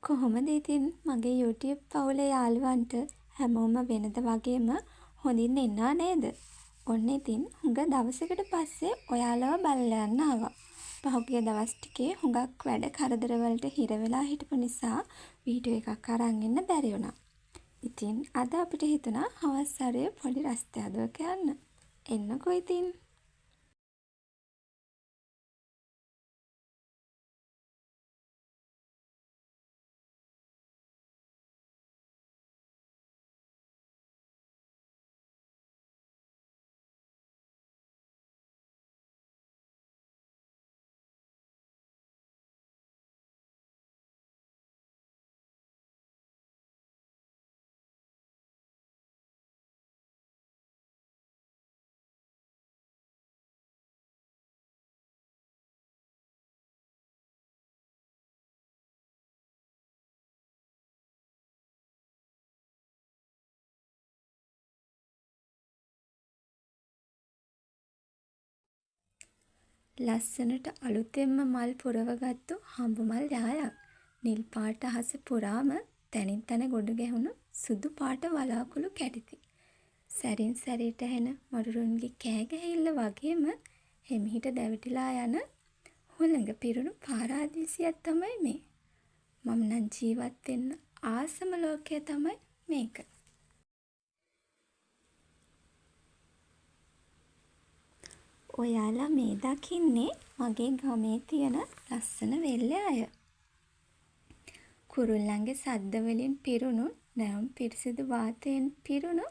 කොහොමද ඉතින් මගේ YouTube පවුලේ යාළුවන්ට හැමෝම වෙනද වගේම හොඳින් ඉන්නවා නේද? ඔන්න ඉතින් හුඟ දවසකට පස්සේ ඔයාලව බලලා යන්න ආවා. පහුගිය දවස් ටිකේ හුඟක් වැඩ කරදර වලට හිර වෙලා හිටපු නිසා වීඩියෝ එකක් අරන් එන්න බැරි වුණා. ඉතින් අද අපිට හිතුණා හවස් හරේ පොඩි රස්තියාදුවක යන්න. එන්නකෝ ඉතින්. ලස්සනට අලුතෙන්ම මල් පුරවගත්තු හඹ මල් යායක්. නිල් පාට අහස පුරාම තැනින් තැන ගොඩ ගැහුණු සුදු පාට වලාකුළු කැටිති. සැරින් සැරේට ඇහෙන මරුරුන්ගේ කෑ ගැහිල්ල වගේම හෙමිහිට දැවටිලා යන හුළඟ පිරුණු පාරාදීසියක් තමයි මේ. මම නම් ජීවත් වෙන්න ආසම ලෝකය තමයි මේක. ඔයාලා මේ දකින්නේ මගේ ගමේ තියෙන ලස්සන වෙල්යාය. කුරුල්ලන්ගේ සද්ද වලින් පිරුණු නැවුම් පිරිසිදු වාතයෙන් පිරුණු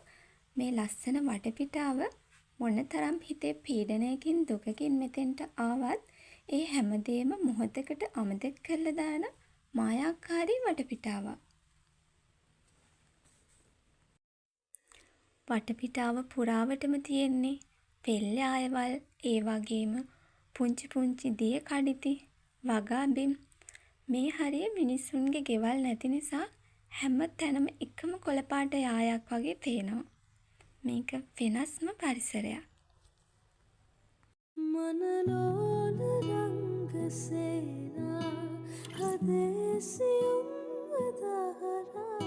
මේ ලස්සන වටපිටාව මොනතරම් හිතේ පීඩනයකින් දුකකින් මෙතෙන්ට ආවත් ඒ හැමදේම මොහොතකට අමතක කරලා දාන මායාකාරී වටපිටාවක්. වටපිටාව පුරාවටම තියෙන්නේ පෙල්යායවල්, ඒ වගේම පුංචි පුංචි දිය කඩිති, වගා බිම්. මේ හරිය මිනිස්සුන්ගේ ගෙවල් නැති නිසා හැම තැනම එකම කොළපාට යායක් වගේ පේනවා. මේක වෙනස්ම පරිසරයක්. මනලෝල රංගසේනා හදේසියුම්ව දහරා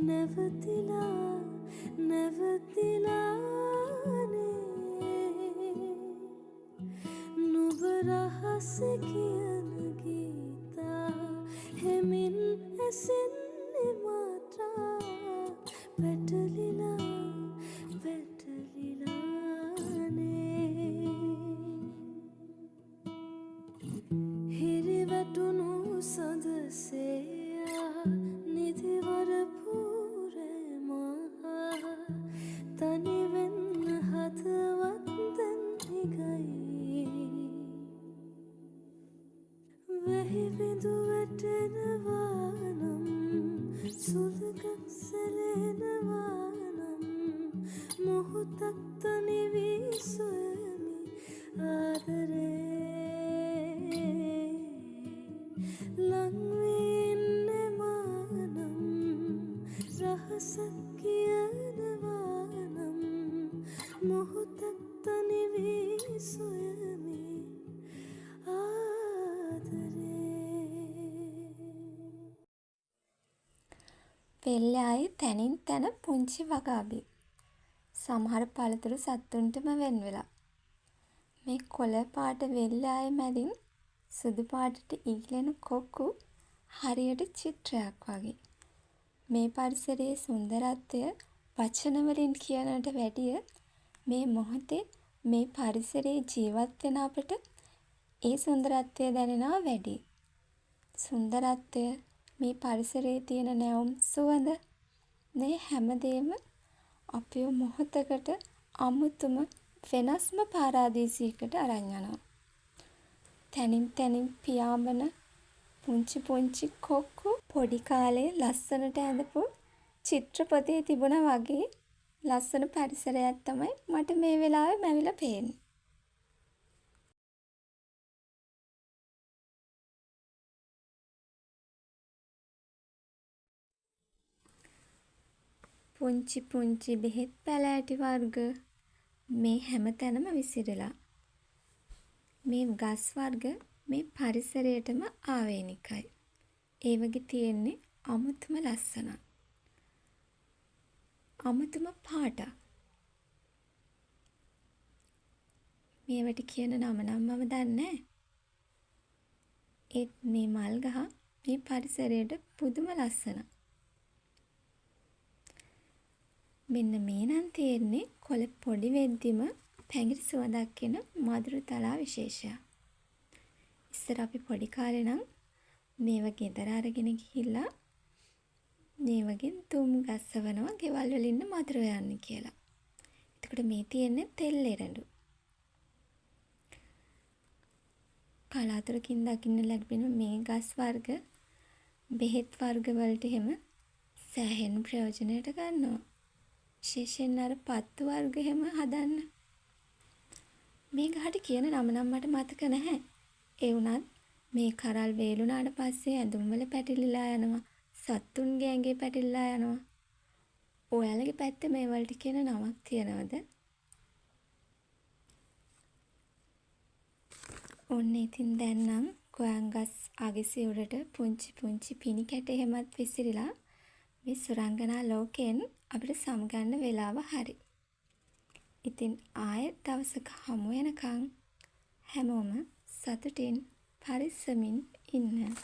නැවතිලානේ නුඹ රහස කියන ගීතා හෙමින් ඇසෙන්නේ මාත්‍රා වැටලිලානේ හිරිවැටුණු සඳසේයා නිදිවර පූරමහා තනිවෙන්න හදවත් දැන් හිගයි වැහිබිඳු වැටෙනවා නම් සුළඟක් සැලෙනවා නම් මොහොතක් තනි වී සොයමි ආදරේ ලං වී ඉන්නවා නම් රහසක් කියනවා නම් මොහොතක් තනි වී සොයමි පෙල්යායේ තැනින් තැන පුංචි වගාබිම්. සමහර පළතුරු සත්තුන්ටම වෙන් වෙලා. මේ කොළ පාට වෙල්යාය මැදින් සුදු පාටට ඊලෙන කොක්කු හරියට චිත්‍රයක් වගේ. මේ පරිසරයේ සුන්දරත්වය වචන වලින් කියනට වැඩිය මේ මොහොතේ මේ පරිසරයේ ජීවත් වෙන අපට ඒ සුන්දරත්වය දැනෙනවා වැඩි. සුන්දරත්වය, මේ පරිසරයේ තියෙන නැවුම් සුවඳ, මේ හැමදේම අපිව මොහොතකට අමුතුම වෙනස්ම පාරාදීසයකට අරන් යනවා. තැනින් තැනින් පියාඹන පුංචි පුංචි කොක්කු පොඩි කාලේ ලස්සනට ඇඳපු චිත්‍රපතයේ තිබුණා වගේ ලස්සන පරිසරයක් තමයි මට මේ වෙලාවේ මැවිලා පේන්නේ. පුංචි පුංචි බෙහෙත් පැලෑටි වර්ග මේ හැම තැනම විසිරලා. මේ ගස් වර්ග මේ පරිසරයටම ආවේනිකයි. ඒ වගේ තියෙන්නේ අමුතුම ලස්සනක්. අමුතුම පාටක්. මේවට කියන නම නම් මම දන්නේ නැහැ. ඒත් මේ මල් ගහ මේ පරිසරයට පුදුම ලස්සනක්. මෙන්න මේ නම් තියෙන්නේ කොළ පොඩි වෙද්දිම පැඟිරි සුවඳක් එන මధుරතලා විශේෂයක්. ඉස්සර අපි පොඩි කාලේ නම් මේව ගෙදර අරගෙන ගිහිල්ලා මේ වගේ තුම් ගස්සවනවා ගෙවල් වල ඉන්න මధుර යන්න කියලා. එතකොට මේ තියෙන්නේ තෙල් එරඬු. කලාතුරකින් දකින්න ලැබෙන මේ ගස් වර්ග බෙහෙත් වර්ග වලට එහෙම සෑහෙන ප්‍රයෝජනයට ගන්නවා. විශේෂයෙන් අර පත්තු වර්ග එහෙම හදන්න. මේ ගහට කියන නම නම් මට මතක නැහැ. ඒ වුණත් මේ කරල් වේලුණාට පස්සේ ඇඳුම් වල පැටලිලා යනවා. සත්තුන්ගේ ඇඟේ පැටලිලා යනවා. ඔයාලගේ පැත්තේ මේ වලට කියන නමක් තියනවද? ඔන්න ඉතින් දැන් නම් ගොයන් ගස් අගසි උඩට පුංචි පුංචි පිනි කැට එහෙමත් විසිරිලා මේ සුරංගනා ලෝකයෙන් අපිට සමගන්න වෙලාව හරි. ඉතින් ආයෙත් දවසක හමු වෙනකන් හැමෝම සතුටින් පරිස්සමින් ඉන්න.